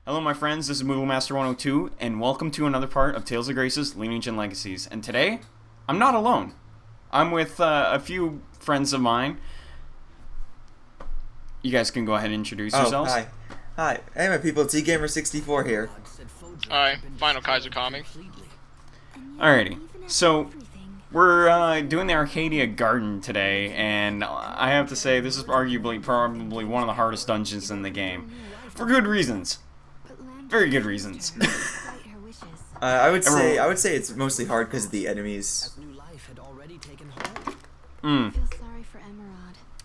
Hello, my friends. This is Movie Master 102, and welcome to another part of Tales of Grace's Lineage and Legacies. And today, I'm not alone. I'm with a few friends of mine. You guys can go ahead and introduce yourselves. Hi. Hi. Hey, my people. T-Gamer64 here. Alright, Final Kaiser Kami. Alrighty. So, we're doing the Arcadia Garden today, and I have to say, this is arguably probably one of the hardest dungeons in the game. For good reasons. Very good reasons. I would say it's mostly hard because of the enemies.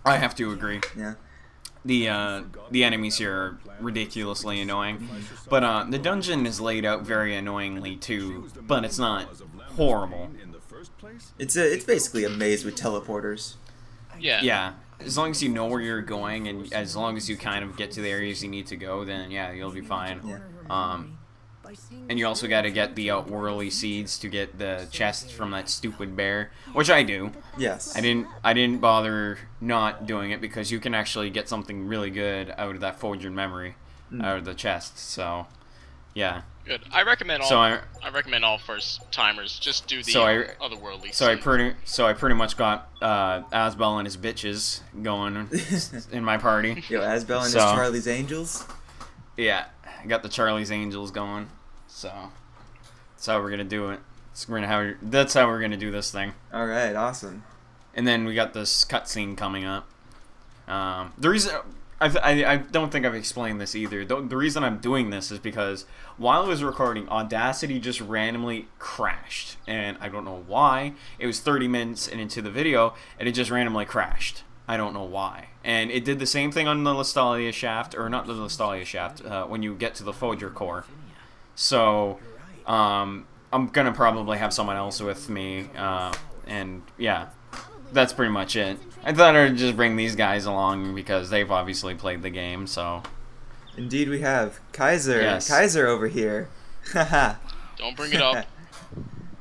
I have to agree. Yeah. The enemies here are ridiculously annoying, but the dungeon is laid out very annoyingly too. But it's not horrible. It's basically a maze with teleporters. Yeah. Yeah. As long as you know where you're going, and as long as you kind of get to the areas you need to go, then yeah, you'll be fine. Yeah. And you also got to get the whirly seeds to get the chests from that stupid bear, which I do. Yes. I didn't bother not doing it because you can actually get something really good out of that forged memory, out of the chest. So, yeah. Good. I recommend all. I recommend all first timers just do the otherworldly. So I pretty much got Asbel and his bitches going in my party. Yo, Asbel and his Charlie's Angels. Yeah, I got the Charlie's Angels going. So that's how we're gonna do it. That's how we're gonna do this thing. All right, awesome. And then we got this cutscene coming up. The reason I don't think I've explained this either. The reason I'm doing this is because while I was recording, Audacity just randomly crashed, and I don't know why. It was 30 minutes into the video, and it just randomly crashed. I don't know why. And it did the same thing on the Listalia shaft, or not the Listalia shaft, when you get to the Folger core. So, I'm gonna probably have someone else with me, and yeah, that's pretty much it. I thought I'd just bring these guys along because they've obviously played the game, so. Indeed we have. Kaiser. Yes. Kaiser over here. Haha. Don't bring it up.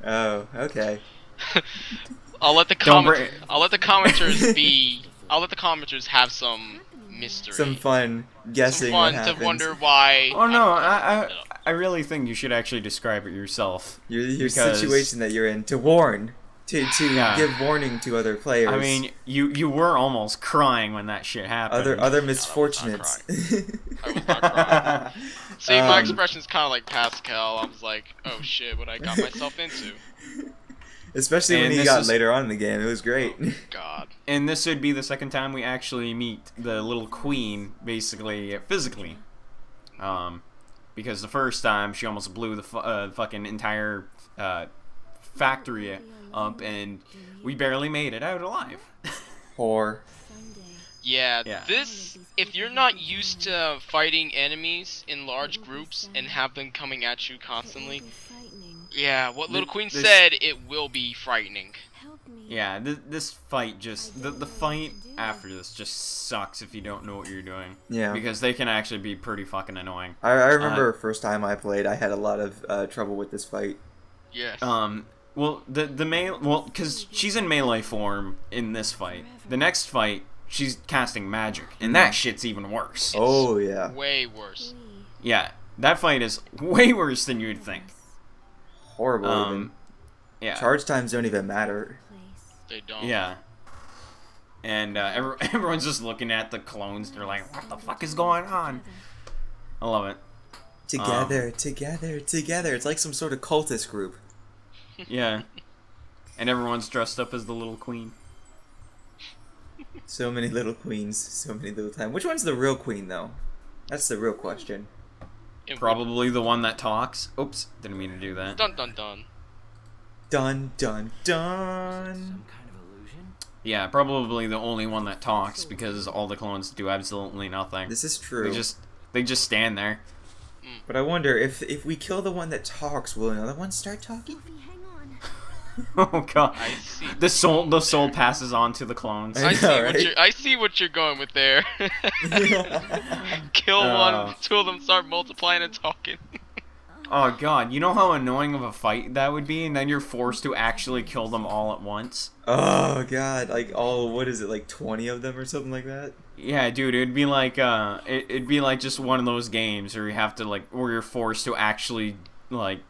Oh, okay. I'll let the commenters have some mystery. Some fun guessing. Some fun to wonder why. Oh no, I really think you should actually describe it yourself. Your situation that you're in, to warn. To give warning to other players. I mean, you were almost crying when that shit happened. Other misfortunates. I was not crying. See, my expression's kind of like Pascal. I was like, oh shit, what I got myself into. Especially when he got later on in the game. It was great. Oh, God. And this would be the second time we actually meet the little queen, basically, physically. Because the first time, she almost blew the fucking entire factory up, and we barely made it out alive. Whore. Yeah, if you're not used to fighting enemies in large groups and have them coming at you constantly, yeah, what Little Queen said, it will be frightening. Yeah, this fight just, the fight after this just sucks if you don't know what you're doing. Yeah. Because they can actually be pretty fucking annoying. I remember first time I played, I had a lot of trouble with this fight. Yes. Well, because she's in melee form in this fight. The next fight, she's casting magic, and that shit's even worse. Oh, yeah. Way worse. Yeah, that fight is way worse than you'd think. Horrible, even. Yeah. Charge times don't even matter. They don't. Yeah. And everyone's just looking at the clones. They're like, what the fuck is going on? I love it. Together, together, together. It's like some sort of cultist group. Yeah. And everyone's dressed up as the little queen. So many little queens, so many little time. Which one's the real queen, though? That's the real question. Probably the one that talks. Oops, didn't mean to do that. Dun dun dun. Dun dun dun. Yeah, probably the only one that talks because all the clones do absolutely nothing. This is true. They just stand there. But I wonder if we kill the one that talks, will another one start talking? Oh god. I see. The soul passes on to the clones. I see what you're going with there. Kill one, two of them start multiplying and talking. Oh god, you know how annoying of a fight that would be, and then you're forced to actually kill them all at once? Oh god, like what is it, like 20 of them or something like that? Yeah, dude, it'd be like it'd be like just one of those games where you have to like where you're forced to actually like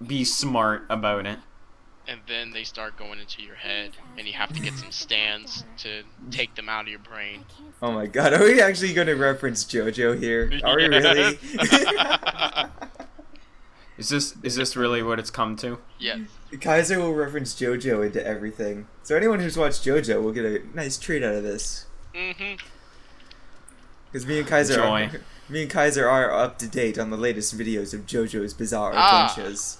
be smart about it. And then they start going into your head, and you have to get some stands to take them out of your brain. Oh my god, are we actually going to reference JoJo here? Are we really? Is this really what it's come to? Yes. Kaiser will reference JoJo into everything. So anyone who's watched JoJo will get a nice treat out of this. Mm-hmm. Because me and Kaiser are up to date on the latest videos of JoJo's Bizarre Adventures.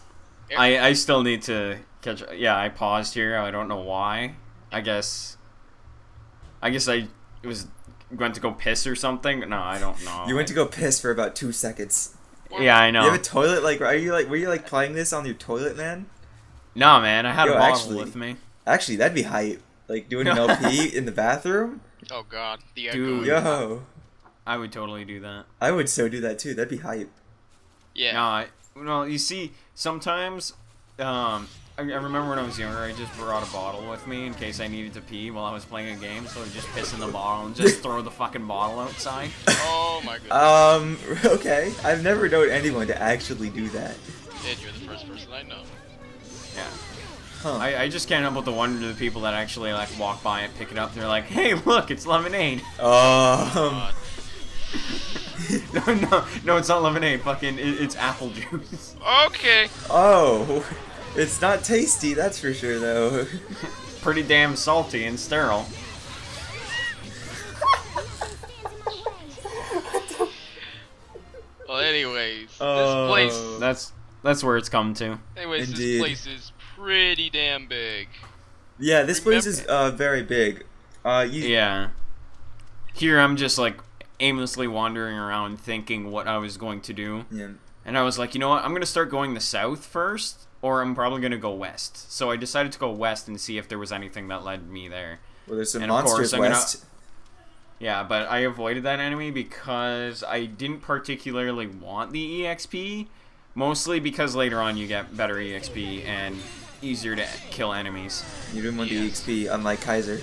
I still need to catch. Yeah, I paused here. I don't know why. I guess I was going to go piss or something. No, I don't know. You went to go piss for about 2 seconds. Yeah, I know. You have a toilet? Like, were you like playing this on your toilet, man? No, man. I had a bottle actually, with me. Actually, that'd be hype. Like doing an LP in the bathroom. Oh god, the Dude. Yo. I would totally do that. I would so do that too. That'd be hype. Yeah. No, you see, sometimes, I remember when I was younger, I just brought a bottle with me in case I needed to pee while I was playing a game, so I'd just piss in the bottle and just throw the fucking bottle outside. Oh my goodness. Okay. I've never known anyone to actually do that. Ed, you're the first person I know. Yeah. Huh. I just can't help but to wonder the people that actually, like, walk by and pick it up, and they're like, hey, look, it's lemonade. God. No, it's not lemonade. Fucking, it's apple juice. Okay. Oh. It's not tasty, that's for sure, though. Pretty damn salty and sterile. Well, anyways, this place. That's where it's come to. Anyways, Indeed. this place is pretty damn big. Yeah, this place is very big. Yeah. Here I'm just like aimlessly wandering around thinking what I was going to do. Yeah. And I was like, you know what? I'm going to start going the south first, or I'm probably going to go west. So I decided to go west and see if there was anything that led me there. Well, there's some And of monsters course, west. Yeah, but I avoided that enemy because I didn't particularly want the EXP. Mostly because later on you get better EXP and easier to kill enemies. You didn't want the EXP, unlike Kaiser.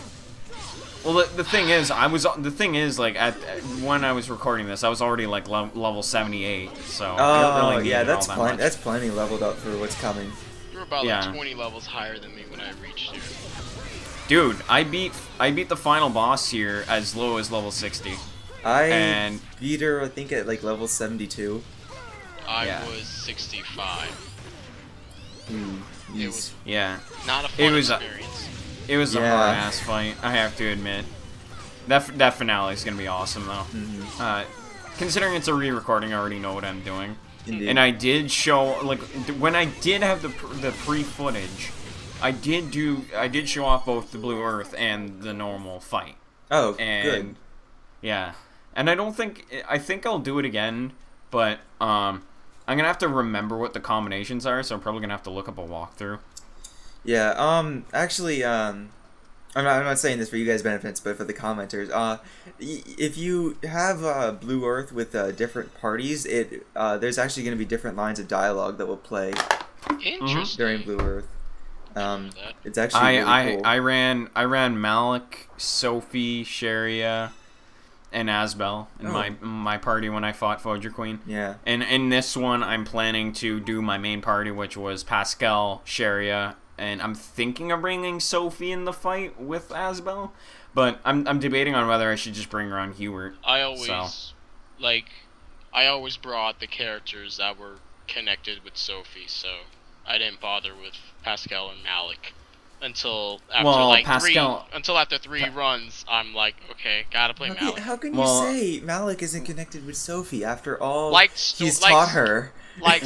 Well, the thing is, like when I was recording this, I was already like level 78, so I don't really need yeah, it that's all that much. that's plenty leveled up for what's coming. You were about like 20 levels higher than me when I reached you. Dude, I beat the final boss here as low as level 60. I beat her, I think, at like level 72. I was 65. It was not a fun experience. It was a hard ass fight, I have to admit. That finale is gonna be awesome though. Considering it's a re-recording, I already know what I'm doing. Indeed. And I did show, like, when I did have the pre-footage, I did show off both the Blue Earth and the normal fight. Oh, and, good. Yeah, and I think I'll do it again, but I'm gonna have to remember what the combinations are, so I'm probably gonna have to look up a walkthrough. Yeah, actually, I'm not saying this for you guys' benefits, but for the commenters. If you have Blue Earth with different parties, there's actually going to be different lines of dialogue that will play during Blue Earth. It's actually really cool. I ran Malik, Sophie, Sharia, and Asbel in my party when I fought Foger Queen. Yeah. And in this one, I'm planning to do my main party, which was Pascal, Sharia, and I'm thinking of bringing Sophie in the fight with Asbel, but I'm debating on whether I should just bring her on Hubert. I always brought the characters that were connected with Sophie, so I didn't bother with Pascal and Malik until after three runs. I'm like, okay, gotta play Malik. How can you say Malik isn't connected with Sophie after all he's taught her? If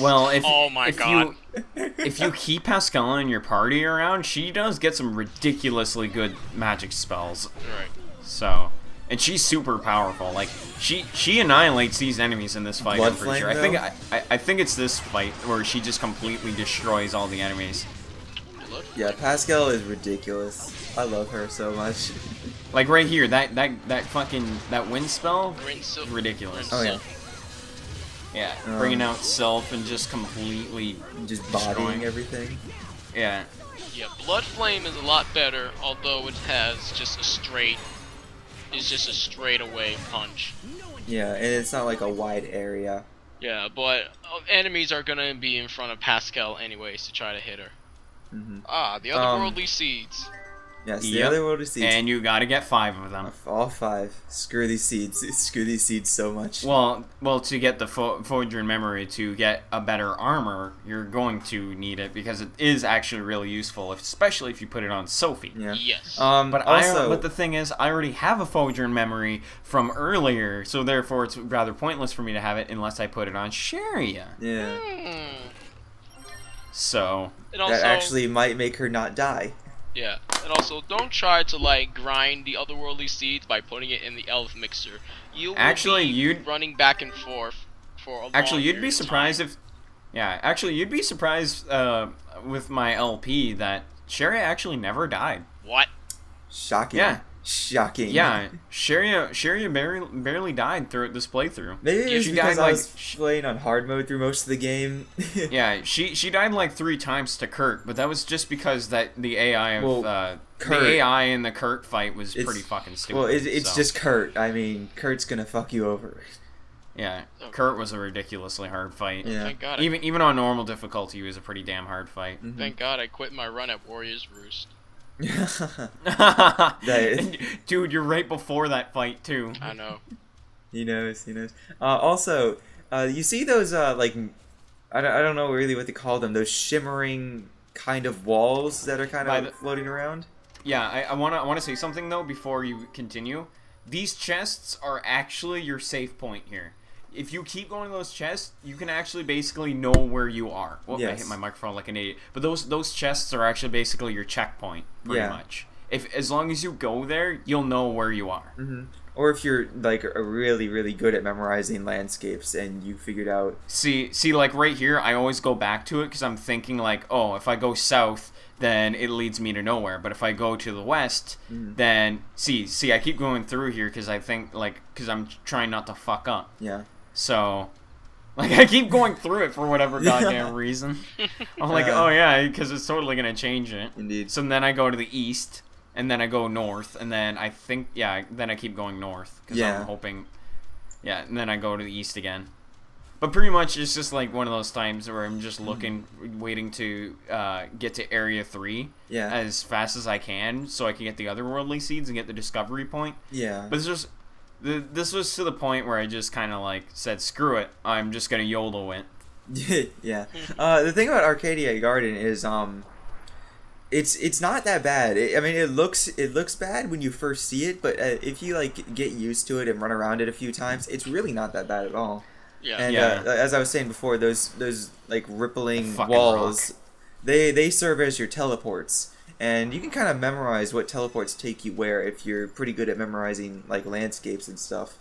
you keep Pascal in your party around, she does get some ridiculously good magic spells. Right. So, and she's super powerful. Like she annihilates these enemies in this fight. I'm pretty sure. I think it's this fight where she just completely destroys all the enemies. Yeah, Pascal is ridiculous. I love her so much. Like right here, that wind spell, ridiculous. Oh yeah. Yeah, bringing out Self and just completely just destroying bodying everything. Yeah, Blood Flame is a lot better, although it has just a straight is just a straightaway punch. Yeah, and it's not like a wide area. Yeah, but enemies are gonna be in front of Pascal anyways to try to hit her. Ah, the otherworldly seeds. Yes, the otherworldly seeds. And you gotta get 5 of them. All 5. Screw these seeds. Screw these seeds so much. Well, to get the Forger memory, to get a better armor, you're going to need it because it is actually really useful, especially if you put it on Sophie. Yeah. Yes. But the thing is, I already have a Forger memory from earlier, so therefore it's rather pointless for me to have it unless I put it on Sharia. Yeah. So that actually might make her not die. Yeah, and also don't try to like grind the otherworldly seeds by putting it in the elf mixer. You will be running back and forth for a long Actually, you'd be period of surprised time. if actually you'd be surprised with my LP that Sharia actually never died. What? Shocking. Yeah. Shocking. Yeah, Sharia barely died throughout this playthrough. Maybe it's because I was playing on hard mode through most of the game. Yeah, she died like 3 times to Kurt, but that was just because the AI of the AI in the Kurt fight was pretty fucking stupid. Well, it's just Kurt. I mean, Kurt's gonna fuck you over. Yeah, Kurt was a ridiculously hard fight. Yeah. Thank God. Even on normal difficulty, it was a pretty damn hard fight. Thank God I quit my run at Warrior's Roost. Dude, you're right before that fight too. I know. He knows. Also, you see those like I don't know really what to call them. Those shimmering kind of walls that are kind of floating around. Yeah, I wanna say something though before you continue. These chests are actually your safe point here. If you keep going to those chests, you can actually basically know where you are. Well, I hit my microphone like an idiot. But those chests are actually basically your checkpoint, pretty much. As long as you go there, you'll know where you are. Or if you're like really, really good at memorizing landscapes and you figured out. See, like right here, I always go back to it because I'm thinking like, oh, if I go south, then it leads me to nowhere. But if I go to the west, then see, I keep going through here because I think because I'm trying not to fuck up. Yeah. So, like, I keep going through it for whatever goddamn reason. I'm like, oh yeah, because it's totally gonna change it. Indeed. So then I go to the east, and then I go north, and then I think, then I keep going north because I'm hoping, and then I go to the east again. But pretty much it's just like one of those times where I'm just waiting to get to Area 3 as fast as I can, so I can get the otherworldly seeds and get the discovery point. Yeah. But it's just. This was to the point where I just kind of like said, screw it, I'm just gonna YOLO it. Yeah. The thing about Arcadia Garden is it's not that bad. I mean, it looks bad when you first see it, but if you like get used to it and run around it a few times, it's really not that bad at all. Yeah. And as I was saying before, those like rippling walls, they serve as your teleports. And you can kind of memorize what teleports take you where if you're pretty good at memorizing like landscapes and stuff.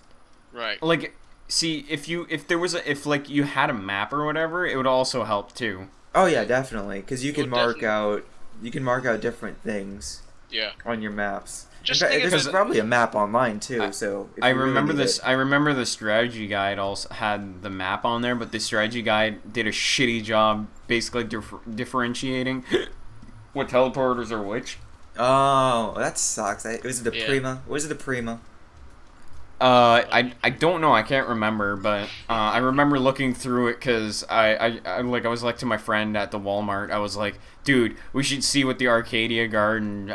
Right. Like, see, if you had a map or whatever, it would also help too. Oh yeah, definitely, because you can mark out different things. Yeah. On your maps. Just there's probably a map online too. I remember the strategy guide also had the map on there, but the strategy guide did a shitty job basically differentiating. What teleporters are which? Oh, that sucks. Was it the Prima? Was it the Prima? I don't know. I can't remember, but I remember looking through it because I was like to my friend at the Walmart. I was like, dude, we should see what the Arcadia Garden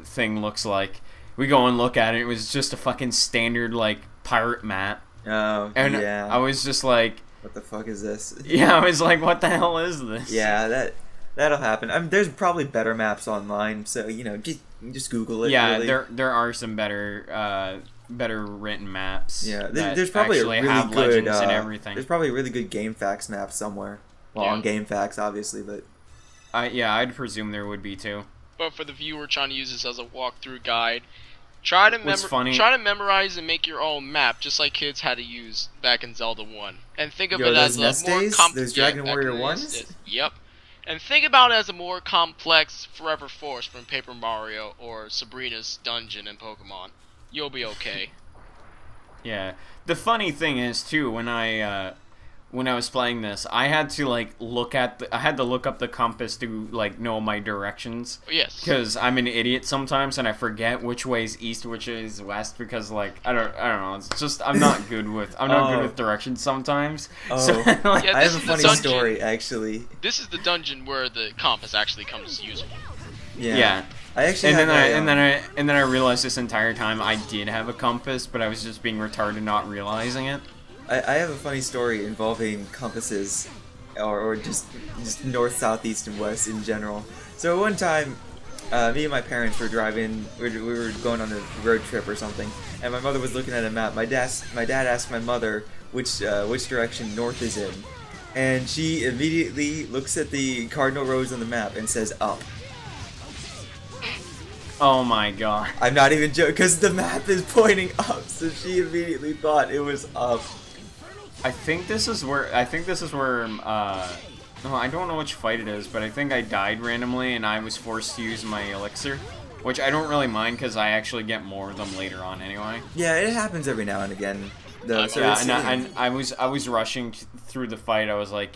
thing looks like. We go and look at it. It was just a fucking standard like pirate map. Oh, and I was just like, what the fuck is this? Yeah, I was like, what the hell is this? Yeah, that'll happen. I mean, there's probably better maps online, so just Google it. Yeah, really. there are some better written maps. Yeah, there's probably a really have good legends and everything. There's probably a really good GameFAQs map somewhere. Well, on GameFAQs, obviously, but I'd presume there would be too. But for the viewer trying to use this as a walkthrough guide, try to memorize and make your own map, just like kids had to use back in Zelda 1, and think of it as a more complex. Those Dragon Warrior 1s. Yep. And think about it as a more complex Forever Force from Paper Mario or Sabrina's Dungeon in Pokemon. You'll be okay. Yeah. The funny thing is too, when when I was playing this, I had to like look up the compass to like know my directions. Yes. Because I'm an idiot sometimes, and I forget which way is east, which is west. Because like I don't know. It's just I'm not good with directions sometimes. Oh. So, like, Yeah, I have a funny story actually. This is the dungeon where the compass actually comes useful. Yeah. I actually and then I realized this entire time I did have a compass, but I was just being retarded, not realizing it. I have a funny story involving compasses, or just north, south, east, and west in general. So one time, me and my parents were driving. We were going on a road trip or something, and my mother was looking at a map. My dad asked my mother which direction north is in, and she immediately looks at the cardinal roads on the map and says up. Oh my god. I'm not even joking, because the map is pointing up, so she immediately thought it was up. I think this is where no, I don't know which fight it is, but I think I died randomly and I was forced to use my elixir, which I don't really mind because I actually get more of them later on anyway. Yeah, it happens every now and again. Though, so and I was rushing through the fight. I was like,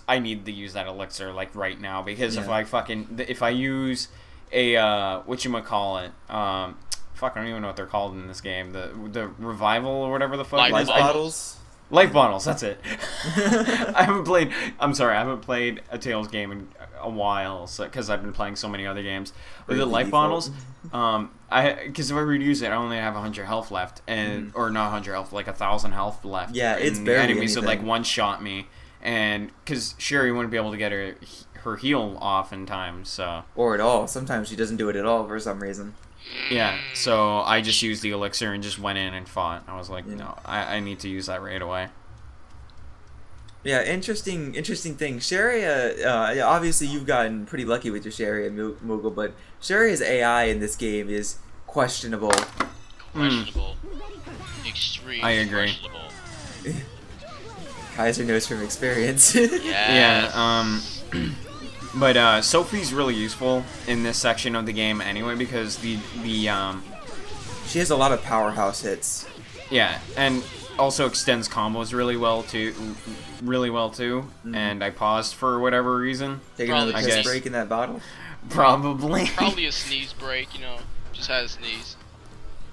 I need to use that elixir like right now, because if I use a whatchamacallit, fuck, I don't even know what they're called in this game. The revival or whatever the fuck. Life bottles. Life bottles, that's it. I haven't played a Tales game in a while, because I've been playing so many other games. But the life bottles, because if I were to use it, I only have 100 health left, and or not 100 health, like 1,000 health left. Yeah, it's and barely the enemies anything. would like one-shot me, and because Sherry wouldn't be able to get her heal off in time, so. Or at all. Sometimes she doesn't do it at all for some reason. Yeah, so I just used the elixir and just went in and fought. I was like, no, I need to use that right away. Yeah, interesting thing. Sharia, obviously you've gotten pretty lucky with your Sharia, Moogle, but Sharia's AI in this game is questionable. Questionable. Extremely I agree. questionable. Kaiser knows from experience. Yes. Yeah, but Sophie's really useful in this section of the game anyway, because the She has a lot of powerhouse hits. yeah, and also extends combos really well too. And I paused for whatever reason. Taking another Probably. piss break in that bottle. Probably. Probably a sneeze break, just had a sneeze.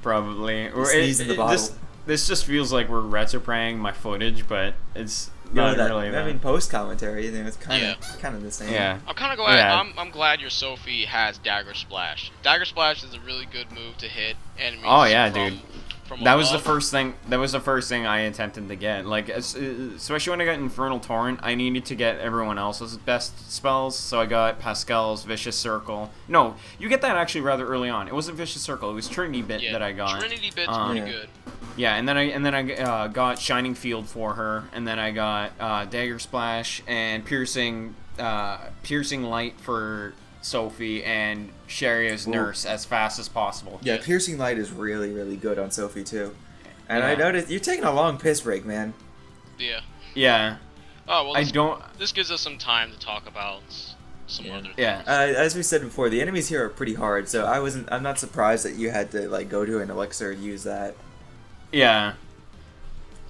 Probably. Or Sneeze in the bottle. This just feels like we're retropraying my footage, but it's not really that. I mean, post commentary, it's kind of the same. Yeah. I'm kind of glad. Yeah. I'm glad your Sophie has Dagger Splash. Dagger Splash is a really good move to hit enemies. Oh yeah, dude. From That was the above. first thing. That was the first thing I attempted to get. Like, especially when I got Infernal Torrent, I needed to get everyone else's best spells. So I got Pascal's Vicious Circle. No, you get that actually rather early on. It wasn't Vicious Circle. It was Trinity Bit that I got. Trinity Bit's pretty Yeah. good. Yeah, and then I got Shining Field for her, and then I got Dagger Splash and Piercing Light for Sophie, and Sharia's Nurse as fast as possible. Yeah, Piercing Light is really, really good on Sophie, too. And Yeah. I noticed, you're taking a long piss break, man. Yeah. Yeah. Oh well. I This gives us some time to talk about some other things. Yeah. As we said before, the enemies here are pretty hard, so I'm not surprised that you had to, like, go to an elixir and use that. Yeah.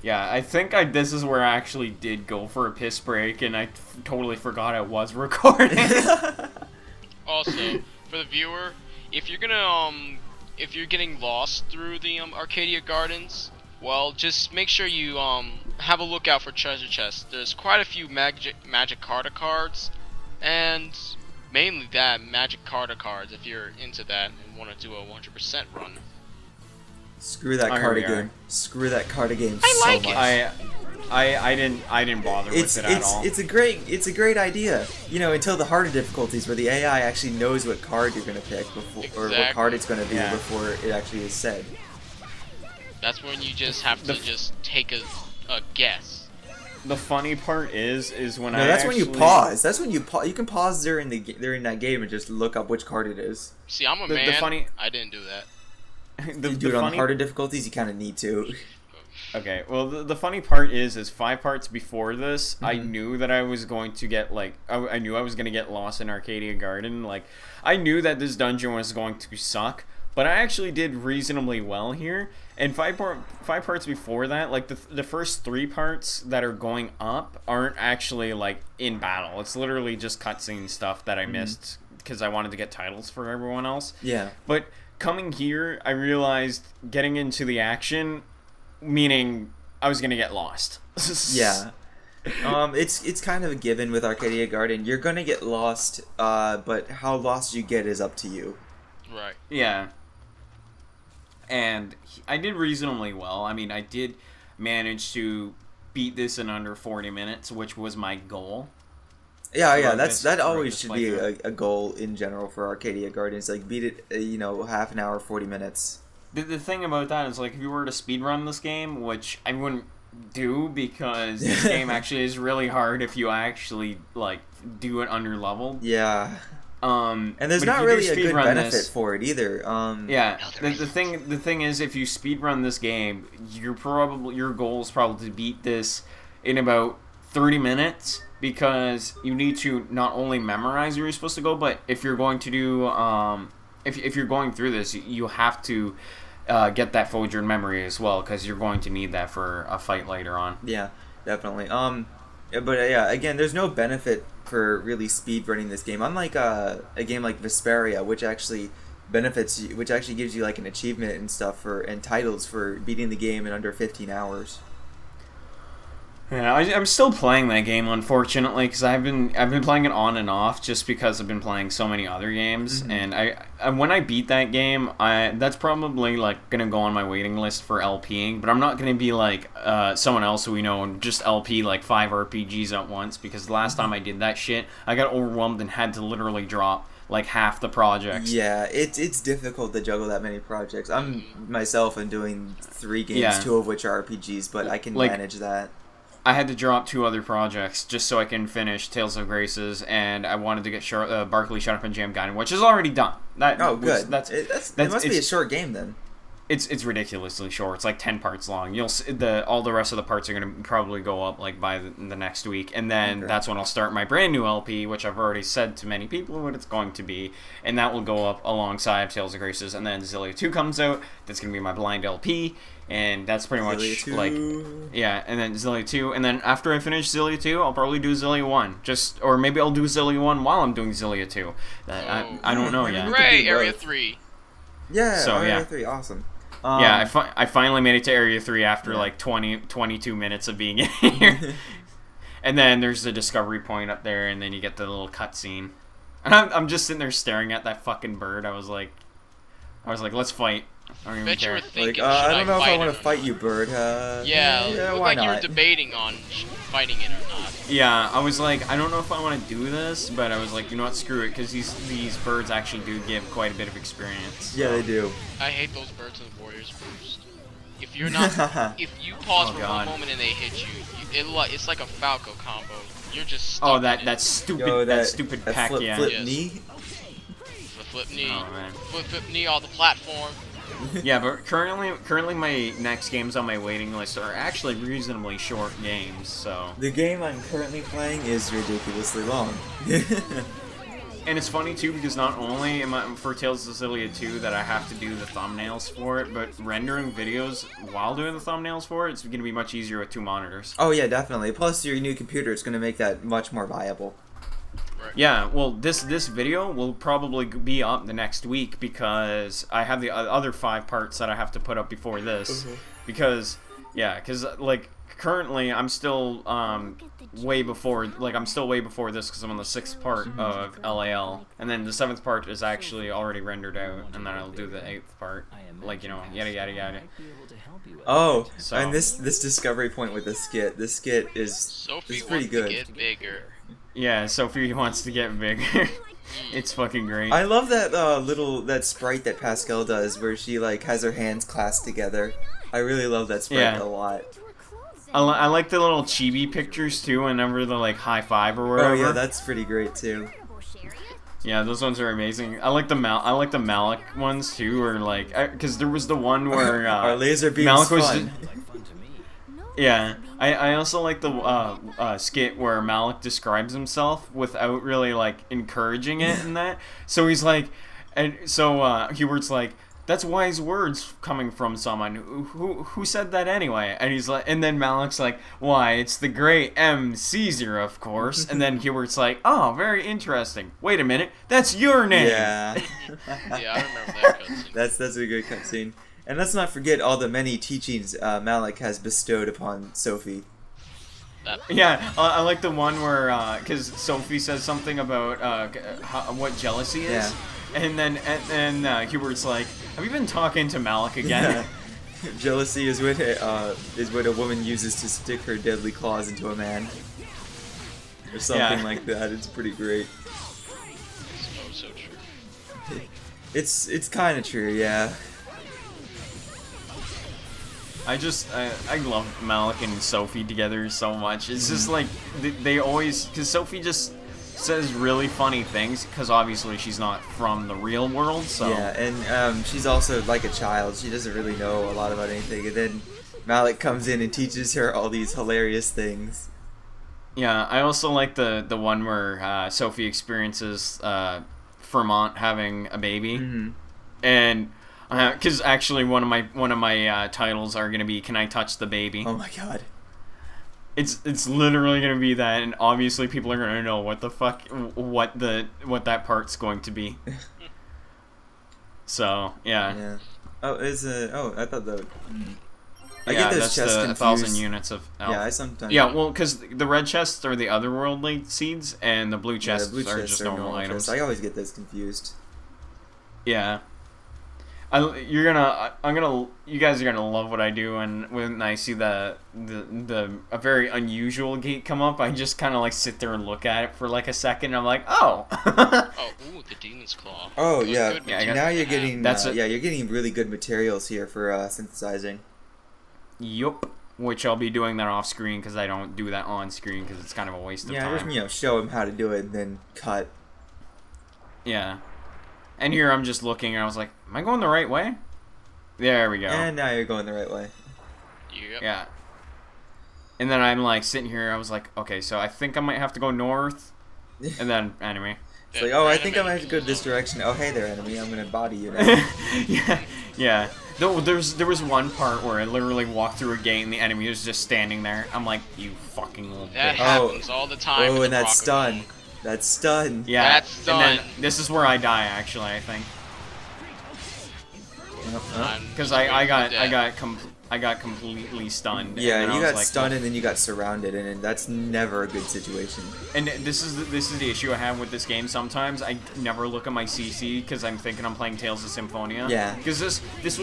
Yeah, I think this is where I actually did go for a piss break, and I totally forgot I was recording. Also, for the viewer, if you're getting lost through the Arcadia Gardens, well, just make sure you have a look out for treasure chests. There's quite a few magic cards, and mainly that magic cards if you're into that and want to do a 100% run. Screw that Oh, here card we are. game. Screw that card game I so like much. it. I didn't bother with it at all. It's a great idea. Until the harder difficulties where the AI actually knows what card you're gonna pick before, or what card it's gonna be before it actually is said. That's when you just have to just take a guess. The funny part is when No, that's when you pause. That's when you pause. You can pause during that game and just look up which card it is. See, I'm a The man. funny- I didn't do that. You do it on harder difficulties. You kind of need to. Okay, well, the funny part is 5 parts before this, I knew that I was going to get, like, I knew I was going to get lost in Arcadia Garden. Like, I knew that this dungeon was going to suck, But I actually did reasonably well here. And five parts before that, like the first 3 parts that are going up aren't actually like in battle. It's literally just cutscene stuff that I missed because I wanted to get titles for everyone else. Yeah. But coming here, I realized getting into the action, meaning I was gonna get lost. Yeah. It's kind of a given with Arcadia Garden. You're gonna get lost, but how lost you get is up to you. Right. Yeah. And I did reasonably well. I mean, I did manage to beat this in under 40 minutes, which was my goal. Yeah, that always should be a goal in general for Arcadia Gardens. Like, beat it, half an hour, 40 minutes. The thing about that is, like, if you were to speedrun this game, which I wouldn't do because this game actually is really hard if you actually, like, do it under level. Yeah. And there's not really a good benefit for it either. Yeah, the thing is, if you speedrun this game, your goal is probably to beat this in about 30 minutes because you need to not only memorize where you're supposed to go, but if you're going to do if you're going through this, you have to get that Folger memory as well because you're going to need that for a fight later on. Yeah, definitely. But yeah, again, there's no benefit for really speed running this game. Unlike a game like Vesperia, which actually benefits you, which actually gives you like an achievement and stuff and titles for beating the game in under 15 hours. Yeah, I'm still playing that game, unfortunately, because I've been playing it on and off just because I've been playing so many other games, and I when I beat that game, that's probably like gonna go on my waiting list for LPing, but I'm not gonna be like someone else who we know and just LP like 5 RPGs at once because the last time I did that shit, I got overwhelmed and had to literally drop like half the projects. Yeah, it's difficult to juggle that many projects. I'm myself am doing 3 games, 2 of which are RPGs, but I can manage that. I had to drop 2 other projects just so I can finish Tales of Graces, and I wanted to get Barkley Shut Up and Jam Gaiden, which is already done. Good. It must be a short game then. It's ridiculously short. It's like 10 parts long. All the rest of the parts are going to probably go up like by the next week, and then that's when I'll start my brand new LP, which I've already said to many people what it's going to be, and that will go up alongside Tales of Graces, and then Xillia 2 comes out. That's going to be my blind LP. And that's pretty much like, yeah, and then Xillia 2, and then after I finish Xillia 2, I'll probably do Xillia 1, or maybe I'll do Xillia 1 while I'm doing Xillia 2. I don't know yet. Hooray, Area 3. Yeah, so, Area 3, awesome. Yeah, I finally made it to Area 3 after like 22 minutes of being in here. And then there's the discovery point up there, and then you get the little cutscene. And I'm just sitting there staring at that fucking bird. I was like, let's fight. I don't even care. I don't know if I want to fight you, bird. Yeah, why like not? you were debating on fighting it or not. Yeah, I was like, I don't know if I want to do this, but I was like, you know what, screw it, because these birds actually do give quite a bit of experience. So. Yeah, they do. I hate those birds and warriors boost. If you're not, if you pause for one moment and they hit you, it's like a Falco combo. You're just stuck. Oh, that stupid pack, flip knee. Flip knee. Oh man. Flip knee on the platform. Yeah, but currently my next games on my waiting list are actually reasonably short games, so... The game I'm currently playing is ridiculously long. And it's funny, too, because not only am I, for Tales of Xillia 2, that I have to do the thumbnails for it, but rendering videos while doing the thumbnails for it, it's going to be much easier with 2 monitors. Oh, yeah, definitely. Plus, your new computer is going to make that much more viable. Right. Yeah, well, this video will probably be up the next week because I have the other 5 parts that I have to put up before this. Because like currently I'm still way before this because I'm on the 6th part of LAL, and then the 7th part is actually already rendered out, and then I'll do the 8th part, like, you know, yada yada yada. Oh, so. And this discovery point with the skit, this skit is pretty good. To get bigger. Yeah, Sophie wants to get bigger. It's fucking great. I love that that sprite that Pascal does, where she like has her hands clasped together. I really love that sprite a lot. I like the little chibi pictures too, whenever the like high five or whatever. Oh yeah, that's pretty great too. Yeah, those ones are amazing. I like the Malik ones too, where like, because there was the one where our laser beams Malik was fun. Yeah, I also like the skit where Malik describes himself without really like encouraging it and that. So he's like, and so Hubert's like, that's wise words coming from someone. Who said that anyway? And he's like, and then Malik's like, why, it's the great M. Caesar, of course. And then Hubert's like, oh, very interesting. Wait a minute, that's your name. Yeah. Yeah, I remember that cutscene. That's a good cutscene. And let's not forget all the many teachings Malik has bestowed upon Sophie. Yeah, I like the one where, because Sophie says something about what jealousy is. Yeah. And then Hubert's like, have you been talking to Malik again? Yeah. Jealousy is what a woman uses to stick her deadly claws into a man. Or something like that. It's pretty great. Oh, so true. It's kind of true, yeah. I love Malik and Sophie together so much. It's just like, they always, because Sophie just says really funny things, because obviously she's not from the real world, so. Yeah, and she's also like a child. She doesn't really know a lot about anything, and then Malik comes in and teaches her all these hilarious things. Yeah, I also like the one where Sophie experiences Vermont having a baby, and because actually one of my titles are gonna be "Can I touch the baby?" Oh my god. It's literally gonna be that, and obviously people are gonna know what the fuck what that part's going to be. So yeah. Yeah. Oh, I thought the. I Yeah, get those that's chests the confused. 1,000 units of elf. Yeah, I sometimes. Yeah, well, because the red chests are the otherworldly seeds, and the blue chests, the blue are chests just normal items. chests. I always get those confused. Yeah. You guys are gonna love what I do, and when I see a very unusual gate come up, I just kind of like sit there and look at it for like a second. And I'm like, oh. Oh, ooh, the Demon's Claw. Oh Good, yeah. good Now you're getting That's you're getting really good materials here for synthesizing. Yup. Which I'll be doing that off screen because I don't do that on screen because it's kind of a waste of time. Just show him how to do it and then cut. Yeah. And here I'm just looking and I was like, am I going the right way? There we go. And now you're going the right way. Yep. Yeah. And then I'm like sitting here, I was like, okay, so I think I might have to go north. And then enemy. It's like, oh, I think I might have to go this direction. Oh, hey there, enemy. I'm gonna body you now. Yeah. There was one part where I literally walked through a gate and the enemy was just standing there. I'm like, you fucking little That bitch. happens all the time. Oh, and that's stun. That's stun. Yeah. That's stun. And then this is where I die actually, I think. Because I got completely stunned. Yeah, and you I was got like, stunned and then you got surrounded, and that's never a good situation. And this is the issue I have with this game. Sometimes I never look at my CC because I'm thinking I'm playing Tales of Symphonia. Yeah. Because this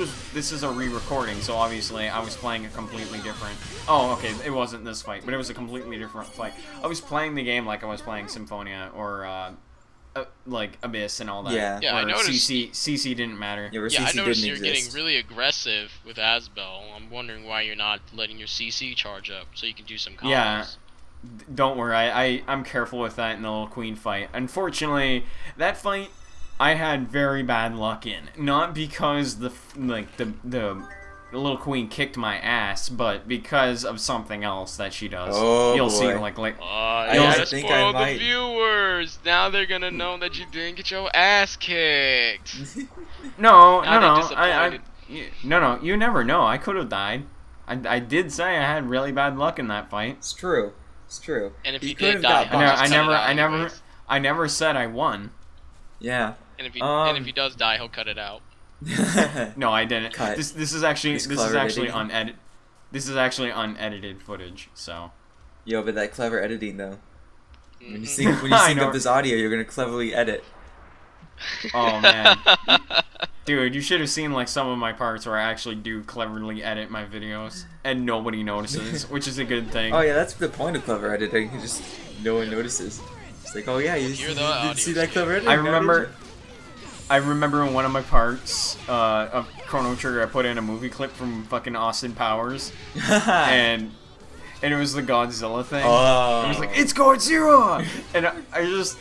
is a re-recording, so obviously I was playing a completely different. Oh, okay, it wasn't this fight, but it was a completely different fight. I was playing the game like I was playing Symphonia or like Abyss and all that. Yeah. Yeah, I noticed. CC didn't matter. Yeah, where Yeah, I CC noticed didn't you're exist. getting really aggressive with Asbel. I'm wondering why you're not letting your CC charge up so you can do some combos. Yeah. Don't worry, I'm careful with that in the little queen fight. Unfortunately, that fight I had very bad luck in. Not because the little queen kicked my ass, but because of something else that she does. Oh, You'll boy. see, like I I think I spoiled might- the viewers. Now they're gonna know that you didn't get your ass kicked. no, Now they're no, disappointed. no, you never know. I could have died. I did say I had really bad luck in that fight. It's true. It's true. And if You you could did have die, got he'll just cut it out anyways. I never said I won. Yeah. And if he does die, he'll cut it out. No, I didn't. Cut. This is actually This clever editing. This is actually unedited footage. So. Yo, but that clever editing though. When you Mhm. sync, I know. up this audio, you're gonna cleverly edit. Oh man, dude, you should have seen like some of my parts where I actually do cleverly edit my videos, and nobody notices, which is a good thing. Oh yeah, that's the point of clever editing. Just no one notices. It's like, oh yeah, you You're the did audio see that scape. clever editing? I now, remember in one of my parts of Chrono Trigger, I put in a movie clip from fucking Austin Powers, didn't you? and it was the Godzilla thing. Oh. It was like, it's Godzilla! And I just,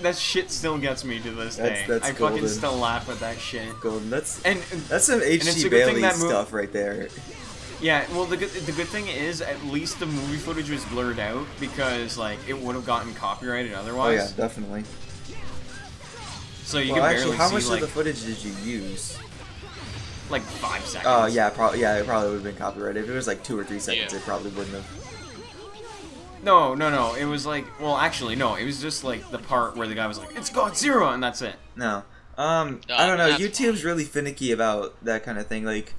that shit still gets me to this day. That's I golden. fucking still laugh at that shit. Golden. That's some it's H.G. a good thing Bailey that stuff right there. Yeah, well, the good thing is, at least the movie footage was blurred out, because, like, it would have gotten copyrighted Oh otherwise. yeah, definitely. So you Well, can actually, barely how see, much like, of the footage did you use? like 5 seconds. Oh yeah, it probably would have been copyrighted. If it was like 2 or 3 seconds, it probably wouldn't have. No. It was like, well, actually, no. It was just like the part where the guy was like, "It's God-Zero," and that's it. No. I don't know. YouTube's really finicky about that kind of thing. Like,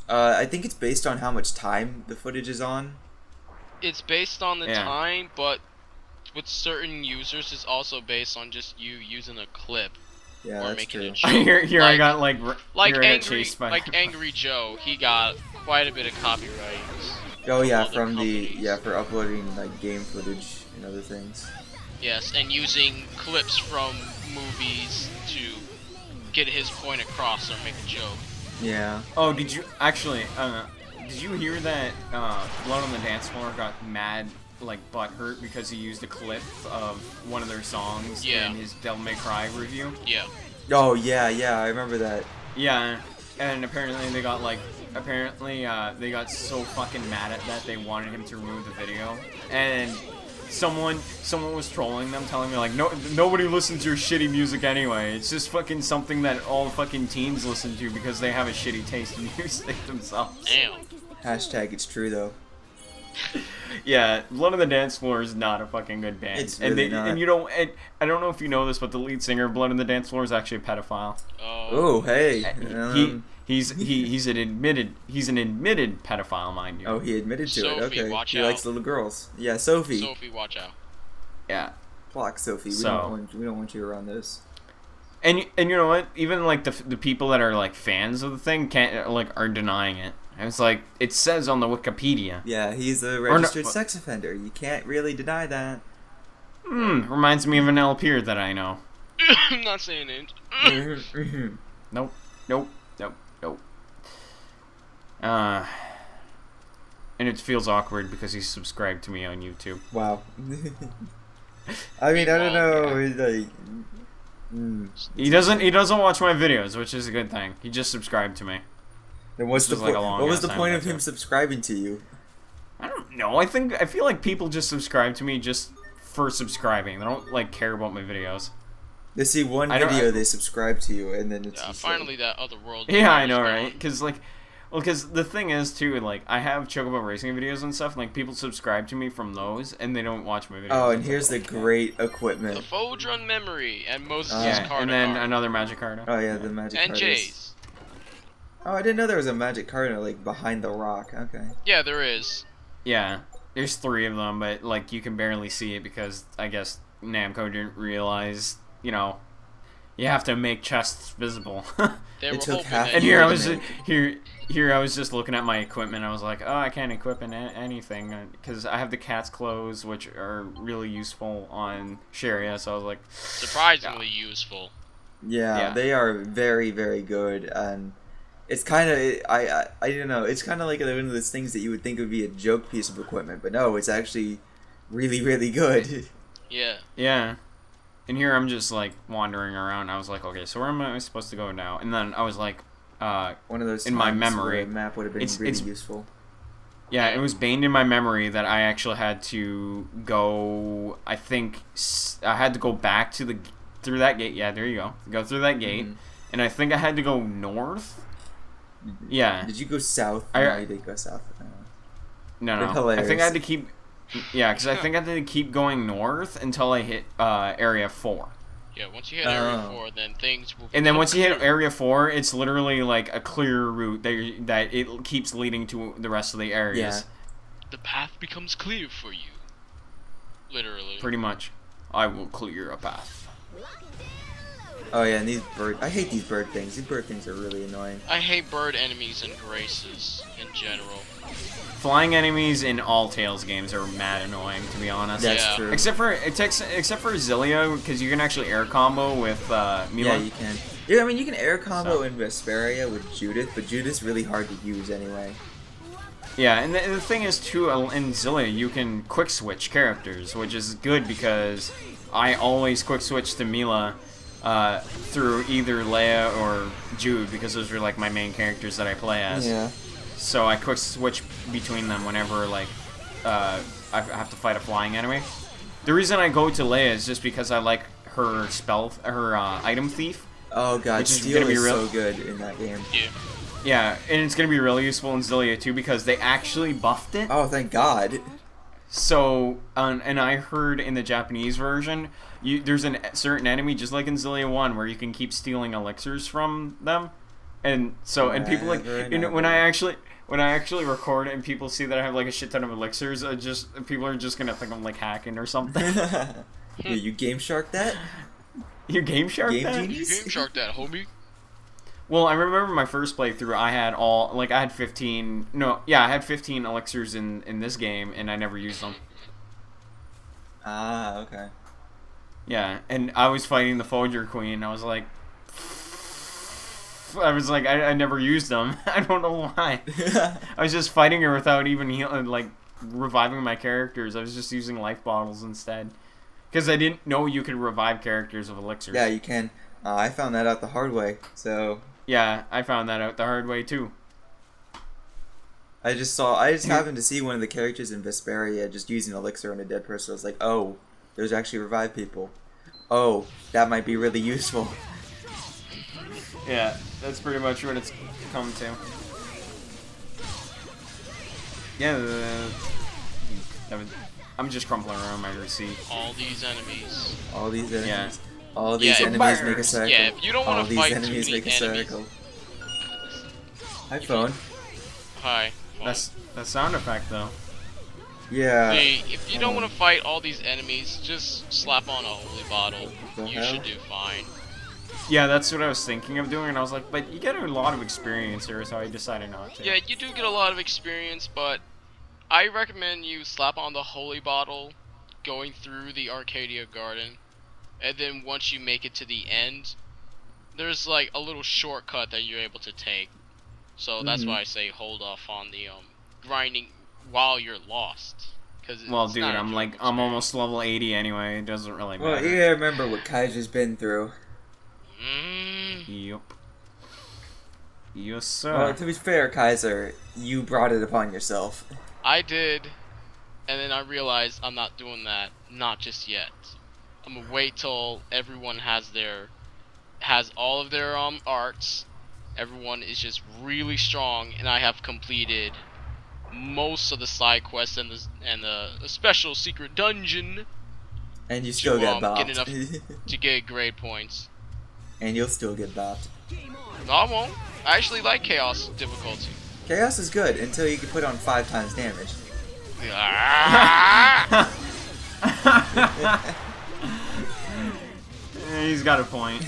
I think it's based on how much time the footage is on. It's based on the time, but with certain users, it's also based on just you using a clip. Yeah, or that's making true. a joke. Here like, I got like Angry Joe. He got quite a bit of copyright. Oh yeah, from for uploading like game footage and other things. Yes, and using clips from movies to get his point across or make a joke. Yeah. Oh, did you actually? Did you hear that Blood on the Dance Floor got mad, like butthurt, because he used a clip of one of their songs in his Devil May Cry review? Yeah. Oh yeah, I remember that. Yeah, and apparently they got like, they got so fucking mad at that they wanted him to remove the video, and someone was trolling them, telling me like, nobody listens to your shitty music anyway. It's just fucking something that all fucking teens listen to because they have a shitty taste in music themselves. Damn. Hashtag it's true though. Yeah, Blood on the Dance Floor is not a fucking good band. It's really not. And you don't. I don't know if you know this, but the lead singer of Blood on the Dance Floor is actually a pedophile. Oh, hey. He's an admitted pedophile, mind you. Oh, he admitted to it. Okay. Watch he out. likes little girls. Yeah, Sophie. Sophie, watch out. Yeah. Block Sophie. We don't want you around this. And you know what? Even like the people that are like fans of the thing are denying it. And it's like it says on the Wikipedia. Yeah, he's a registered sex offender. You can't really deny that. Reminds me of an LPer that I know. I'm not saying it. Nope. And it feels awkward because he's subscribed to me on YouTube. Wow. I mean, I don't know. Like, He doesn't watch my videos, which is a good thing. He just subscribed to me. Then what was the point of him subscribing to you? I don't know. I feel like people just subscribe to me just for subscribing. They don't like care about my videos. They see one video, they subscribe to you, and then it's just finally that other world. Yeah, I know, right? Because because the thing is too, like I have Chocobo racing videos and stuff. Like people subscribe to me from those, and they don't watch my videos. Oh, and here's the great equipment: the Fodron memory and Moses' card. And then another magic card. Oh yeah, the magic card. And Jay's. Oh, I didn't know there was a magic card like behind the rock. Okay. Yeah, there is. Yeah, there's 3 of them, but like you can barely see it because I guess Namco didn't realize, you have to make chests visible. It took half. And here I was just looking at my equipment. I was like, oh, I can't equip anything because I have the cat's clothes, which are really useful on Sharia. So I was like, surprisingly useful. Yeah, they are very, very good, and it's kind of I don't know. It's kind of like one of those things that you would think would be a joke piece of equipment, but no, it's actually really, really good. Yeah. Yeah. And here I'm just like wandering around. I was like, okay, so where am I supposed to go now? And then I was like, one of those in my memory, a map would have been really useful. Yeah, it was baned in my memory that I actually had to go. I think I had to go back to through that gate. Yeah, there you go. Go through that gate, and I think I had to go north. Yeah. Did you go south? No, you didn't go south. No. I think I had to keep. Yeah, because I think I had to keep going north until I hit area 4. Yeah, once you hit area 4, then things will. And then once you hit area 4, it's literally like a clear route that it keeps leading to the rest of the areas. Yeah. The path becomes clear for you. Literally. Pretty much. I will clear a path. Oh yeah, and these I hate these bird things. These bird things are really annoying. I hate bird enemies and graces in general. Flying enemies in all Tales games are mad annoying, to be honest. That's true. Except for Zillia, because you can actually air combo with Mila. Yeah, you can. Yeah, I mean you can air combo in Vesperia with Judith, but Judith's really hard to use anyway. Yeah, and the thing is too, in Zillia you can quick switch characters, which is good because I always quick switch to Mila through either Leia or Jude, because those are like my main characters that I play as. Yeah. So I quick switch between them whenever like I have to fight a flying enemy. The reason I go to Leia is just because I like her item thief. Oh god, Steel is so good in that game. Yeah. Yeah, and it's gonna be really useful in Xillia too because they actually buffed it. Oh, thank God. So, and I heard in the Japanese version, there's a certain enemy just like in Xillia 1 where you can keep stealing elixirs from them, and so and people like when I actually record it and people see that I have like a shit ton of elixirs, people are just gonna think I'm like hacking or something. Yeah, you Game Shark that? You Game Shark that? You Game Shark that, homie. Well, I remember my first playthrough, I had 15 elixirs in this game, and I never used them. Ah, okay. Yeah, and I was fighting the Folger Queen, I was like, I never used them. I don't know why. I was just fighting her without even reviving my characters. I was just using life bottles instead. Because I didn't know you could revive characters of elixirs. Yeah, you can. I found that out the hard way, so... Yeah, I found that out the hard way too. I just happened to see one of the characters in Vesperia just using elixir on a dead person. I was like, oh, there's actually revive people. Oh, that might be really useful. Yeah, that's pretty much what it's come to. Yeah, I'm just crumpling around my receipt. All these enemies. All these enemies. Yeah. All these enemies make a circle. Yeah, if you don't want to fight all these enemies make a circle. Hi, phone. Hi. That's the sound effect, though. Yeah. Hey, if you don't want to fight all these enemies, just slap on a holy bottle. You should do fine. Yeah, that's what I was thinking of doing, and I was like, but you get a lot of experience here, so I decided not to. Yeah, you do get a lot of experience, but I recommend you slap on the holy bottle going through the Arcadia garden. And then once you make it to the end, there's like a little shortcut that you're able to take. So that's why I say hold off on the grinding while you're lost. Well, dude, I'm almost level 80 anyway. It doesn't really matter. Well, you gotta remember what Kaiser's been through. Yep. Yes, sir. Well, to be fair, Kaiser, you brought it upon yourself. I did, and then I realized I'm not doing that. Not just yet. I'm gonna wait till everyone has all of their arts. Everyone is just really strong, and I have completed most of the side quests and the special secret dungeon. And you still get bopped. Get enough to get grade points. And you'll still get bopped. No, I won't. I actually like Chaos difficulty. Chaos is good until you can put on 5 times damage. He's got a point.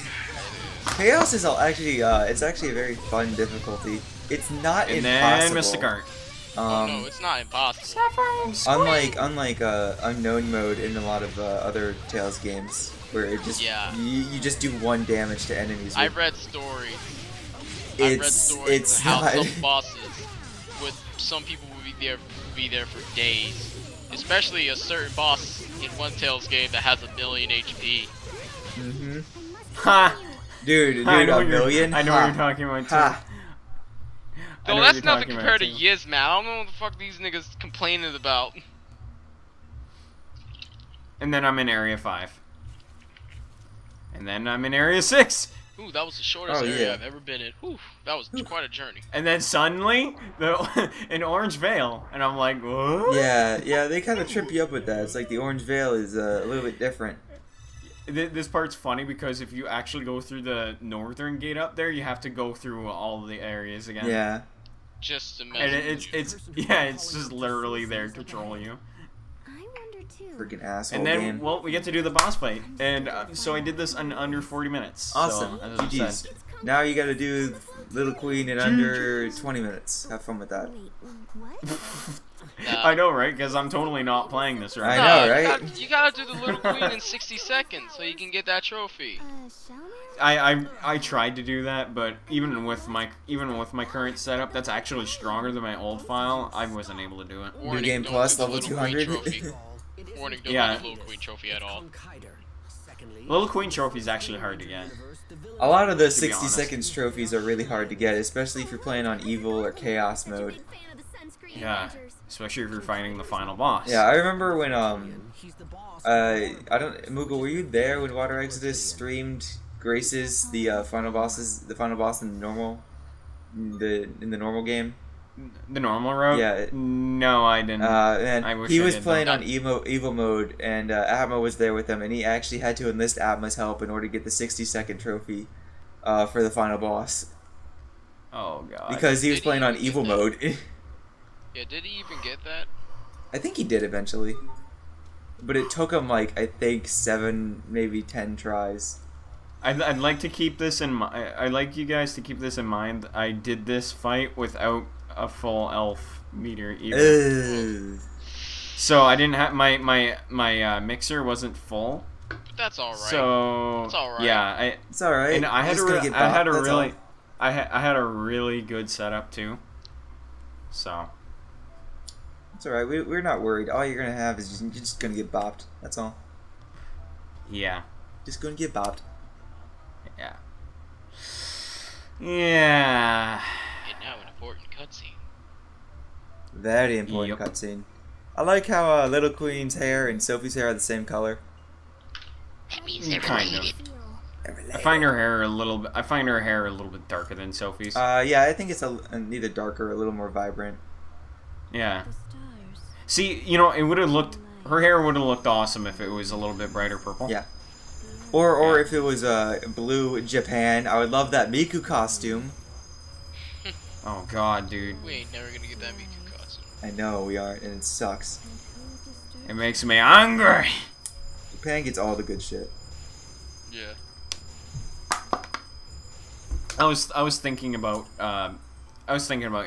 Chaos is actually it's actually a very fun difficulty. It's not impossible. And then Mystic Art. No, it's not impossible. Unlike unknown mode in a lot of other Tales games, where it just you just do 1 damage to enemies. I've read stories. It's how not. some bosses, with some people will be there for days. Especially a certain boss in one Tales game that has 1 million HP. Ha! Dude, a million? I know what you're talking about too. Ha. No, that's nothing compared to Yizmat. I don't know what the fuck these niggas complaining about. And then I'm in Area 5. And then I'm in Area 6. Ooh, that was the shortest area I've ever been in. Ooh, that was quite a journey. And then suddenly, an Orange Veil. And I'm like, what? Yeah, they kind of trip you up with that. It's like the Orange Veil is a little bit different. This part's funny because if you actually go through the northern gate up there, you have to go through all the areas again. Yeah. Just imagine. And it's just literally there to troll you. Freaking asshole And then, game. well, we get to do the boss fight. And so I did this in under 40 minutes. Awesome. So, as I GG's. said. Now you gotta do Little Queen in under 20 minutes. Have fun with that. I know, right? Because I'm totally not playing this right I now. know, right? You gotta do the Little Queen in 60 seconds so you can get that trophy. I tried to do that, but even with my current setup, that's actually stronger than my old file. I wasn't able to do it. New Game Plus level 200. Warning, don't Yeah. do the Little Queen trophy at all. Little Queen trophy is actually hard to get. A lot of the 60 seconds trophies are really hard to get, especially if you're playing on Evil or Chaos mode. Yeah, especially if you're fighting the final boss. Yeah, I remember when Moogle, were you there when Water Exodus streamed Graces, the final boss in the normal in the normal game? The normal route? Yeah. No, I didn't. And I wish he I was did, playing though. on evil mode, and Atma was there with him, and he actually had to enlist Atma's help in order to get the 60-second trophy for the final boss. Oh god. Because he was Did playing he on even evil get that? mode. Yeah, did he even get that? I think he did eventually. But it took him, like, I think 7, maybe 10 tries. I'd like to keep this in mind. I'd like you guys to keep this in mind. I did this fight without a full elf meter either. So I didn't have my mixer wasn't full. But that's all right. So It's all right. yeah, It's alright. and I had Just a gonna get I had a bopped, that's really all. I had a really good setup too. So It's alright. We're not worried. All you're gonna have is you're just gonna get bopped. That's all. yeah. Just gonna get bopped. Yeah. Yeah. And now an important cutscene. Very important Yep. cutscene. I like how Little Queen's hair and Sophie's hair are the same color. That means they're Kind related. I find her hair a little bit. I find her hair a little bit darker than Sophie's. Yeah, I think it's neither darker, a little more vibrant. Yeah. See, you know, it would have looked. Her hair would have looked awesome if it was a little bit brighter purple. Yeah. Or Yeah. if it was blue Japan, I would love that Miku costume. Oh god, dude. We ain't never gonna get that Miku costume. I know we aren't, and it sucks. It makes me angry. Japan gets all the good shit. Yeah. I was thinking about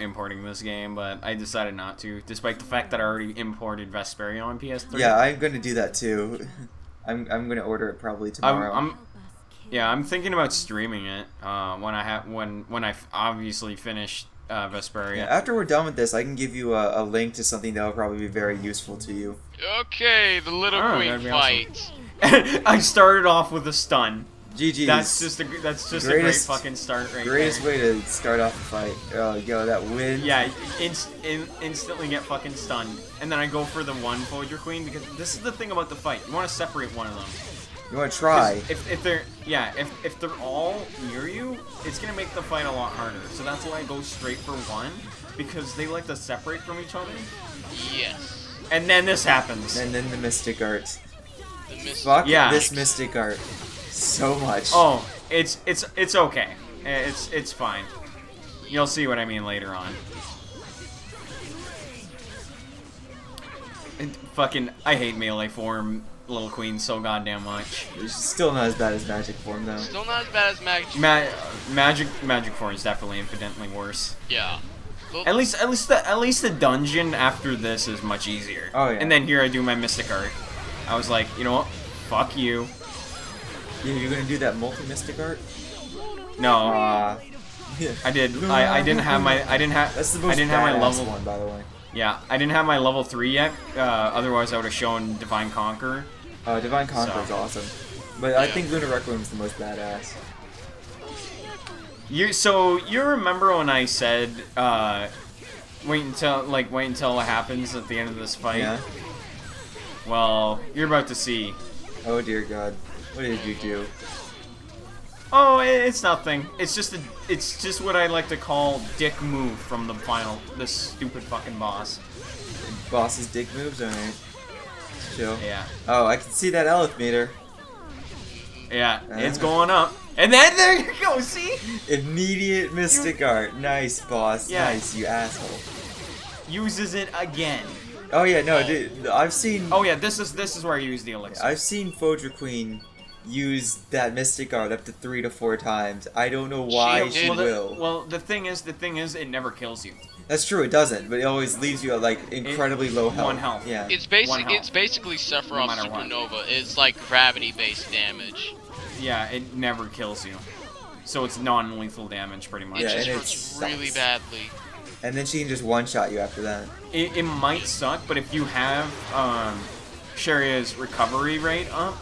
importing this game, but I decided not to, despite the fact that I already imported Vesperia on PS3. Yeah, I'm gonna do that too. I'm gonna order it probably tomorrow. I'm thinking about streaming it when I obviously finish Vesperia. Yeah, after we're done with this, I can give you a link to something that will probably be very useful to you. Okay, the Little Oh, Queen that'd be fight. I started off with a stun. GG's. That's just a great fucking start right Greatest there. way to start off a fight. Oh, yo, that win. Yeah, instantly get fucking stunned, and then I go for the one Voyager Queen because this is the thing about the fight. You want to separate one of them. You want to try? If they're all near you, it's gonna make the fight a lot harder. So that's why I go straight for one, because they like to separate from each other. Yes. And then this happens. And then the Mystic Art. The Mystic Fuck Yeah. this Mystic Art so much. Oh, it's okay. It's fine. You'll see what I mean later on. I hate melee form Little Queen so goddamn much. It's still not as bad as Magic Form though. Still not as bad as Magic. Magic form is definitely infinitely worse. Yeah. Well, At least the dungeon after this is much easier. Oh, yeah. And then here I do my Mystic Art. I was like, you know what? Fuck you. Yeah, you're gonna do that multi-Mystic Art? No. Yeah. I did. I didn't have my. I didn't have. That's the most I didn't have my badass level. one, by the way. Yeah, I didn't have my level 3 yet. Otherwise, I would have shown Divine Conqueror. Divine Conqueror is So. awesome. But I Yeah. think Lunar Requiem is the most badass. You remember when I said wait until it happens at the end of this fight? Yeah. Well, you're about to see. Oh dear God. What did you do? Oh, it's nothing. It's just what I like to call dick move from this stupid fucking boss. Boss's dick moves? Alright. Chill. Yeah. Oh, I can see that Elf meter. Yeah, it's going up. And then there you go, see? Immediate Mystic Art. Nice, boss. Yeah. Nice, you asshole. Uses it again. Oh yeah, no, dude, I've seen. Oh yeah, this is where I use the elixir. I've seen Voyager Queen use that Mystic Art up to 3 to 4 times. I don't know why she will. Well, the thing is, it never kills you. That's true, it doesn't, but it always leaves you at like incredibly low health. 1 health. Yeah. It's One health. basically Sephiroth matter what. Supernova. It's like gravity-based damage. Yeah, it never kills you. So it's non-lethal damage, pretty much. It Yeah, just and it hurts really sucks. badly. And then she can just one-shot you after that. It might suck, but if you have Sharia's recovery rate up,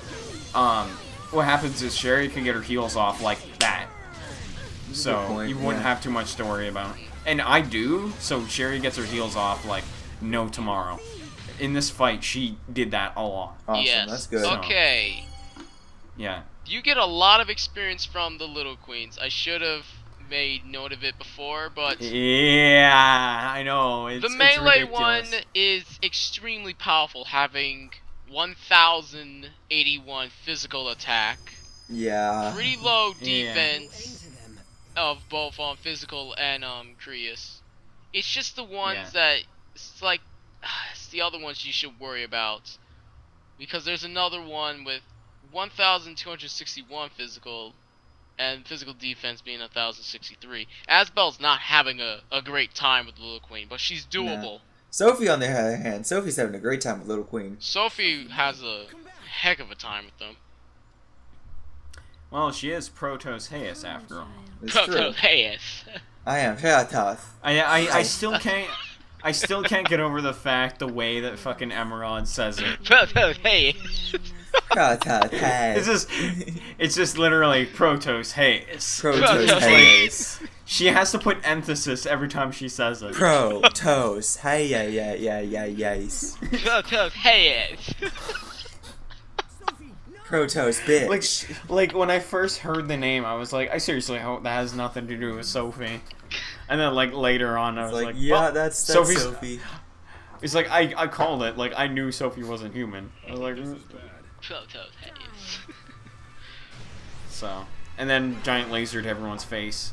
what happens is Sharia can get her heals off like that. So point, you wouldn't yeah. have too much to worry about. And I do, so Sharia gets her heals off like no tomorrow. In this fight, she did that a lot. Awesome, Yes. that's good. Okay. Yeah. You get a lot of experience from the Little Queens. I should have made note of it before, but yeah, I know. The melee it's one is extremely powerful, having 1081 physical attack. Yeah. Pretty low defense of both physical and Creus. It's just the ones that it's like it's the other ones you should worry about, because there's another one with 1261 physical and physical defense being 1063. Asbel's not having a great time with Little Queen, but she's doable. No. Sophie, on the other hand, Sophie's having a great time with Little Queen. Sophie has a heck of a time with them. Well, she is Protos Heus after all. Protos Heus. I am Protos. I still can't. I still can't get over the fact the way that fucking Emerald says it. Protos Heus. Protos Heus. It's just literally Protos Heus. Protos Heus. She has to put emphasis every time she says it. Protos Heus. Protos Heus. Protos bitch. Like when I first heard the name, I was like, I seriously hope that has nothing to do with Sophie. And then like later on, I was like, yeah, well, that's Sophie. It's like I called it. Like I knew Sophie wasn't human. I was like, Protos Heus. So, and then giant laser to everyone's face.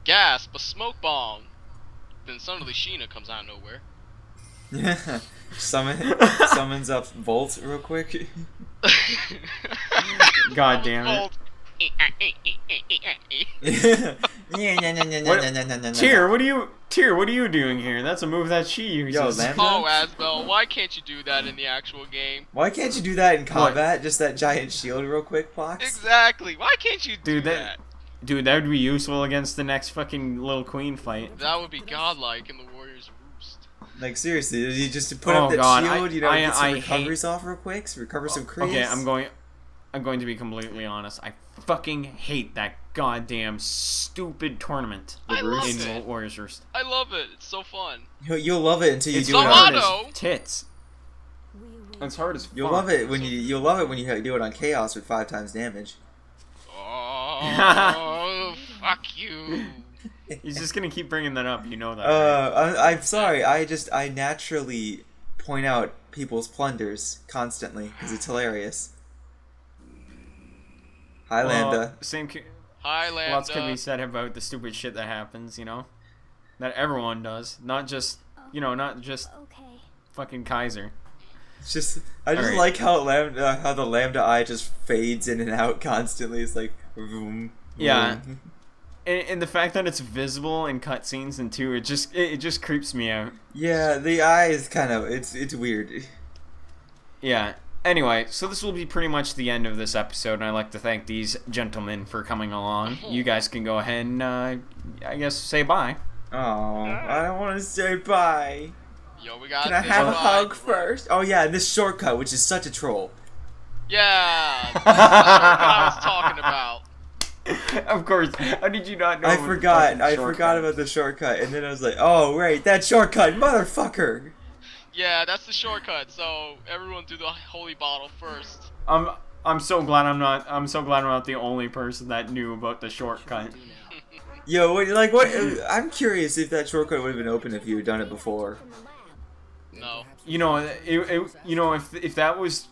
Gasp! A smoke bomb. Then suddenly Sheena comes out of nowhere. Summons up Volt real quick. God damn it. Tyr, what are you doing here? That's a move that she uses. Oh, Asbel, why can't you do that in the actual game? Why can't you do that in combat? What? Just that giant shield real quick, Fox? Exactly. Why can't you do that? Dude, that would be useful against the next fucking Little Queen fight. That would be godlike in the Warrior's Roost. Like, seriously, you just put up that shield, get some recoveries off real quick, recover some creeps? Okay, I'm going to be completely honest. I fucking hate that goddamn stupid tournament in Warrior's Roost. I love it. It's so fun. You'll love it until you do it on tits. It's hard as fuck. You'll love it when you do it on Chaos with 5 times damage. Oh, fuck you. He's just gonna keep bringing that up, you know that. Right? I'm sorry. I naturally point out people's plunders constantly because it's hilarious. Hi, Lambda. Hi, Lambda. Lots can be said about the stupid shit that happens, that everyone does, not just fucking Kaiser. I just like how the Lambda eye just fades in and out constantly. It's like, vroom, yeah, and the fact that it's visible in cutscenes and too, it just creeps me out. Yeah, the eye is kind of it's weird. Yeah. Anyway, so this will be pretty much the end of this episode, and I'd like to thank these gentlemen for coming along. You guys can go ahead and I guess say bye. Oh, I don't want to say bye. Yo, we got. Can I have a hug first? Oh yeah, and this shortcut, which is such a troll. Yeah, that's the shortcut I was talking about. Of course. How did you not know? I forgot about the shortcut, and then I was like, oh right, that shortcut, motherfucker. Yeah, that's the shortcut. So everyone do the holy bottle first. I'm so glad I'm not the only person that knew about the shortcut. Yo, what? I'm curious if that shortcut would have been open if you had done it before. No. If that was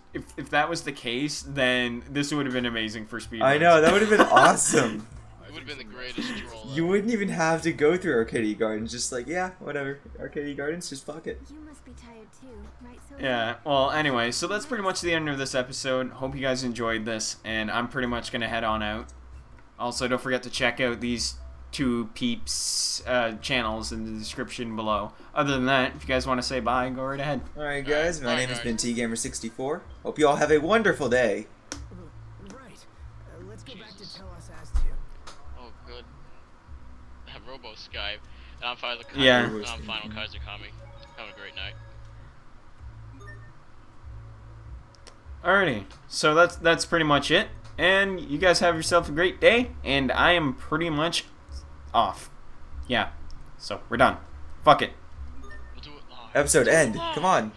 the case, then this would have been amazing for speedruns. I know, that would have been awesome. It would have been the greatest troll. You wouldn't even have to go through Arcadia Gardens. Just like, yeah, whatever. Arcadia Gardens, just fuck it. You must be tired too, right? Yeah, well, anyway, so that's pretty much the end of this episode. Hope you guys enjoyed this, and I'm pretty much going to head on out. Also, don't forget to check out these 2 peeps channels in the description below. Other than that, if you guys want to say bye, go right ahead. Alright guys, my name has been TGamer64. Hope you all have a wonderful day. Right. Let's go back to tell us as to. Oh, good. I have Robo Skype. And I'm Final Kaiser. Yeah. I'm Final Kaiser Kami. Have a great night. Alrighty, so that's pretty much it. And you guys have yourself a great day, and I am pretty much off. Yeah, so we're done. Fuck it. We'll do it live. Episode end. Come on.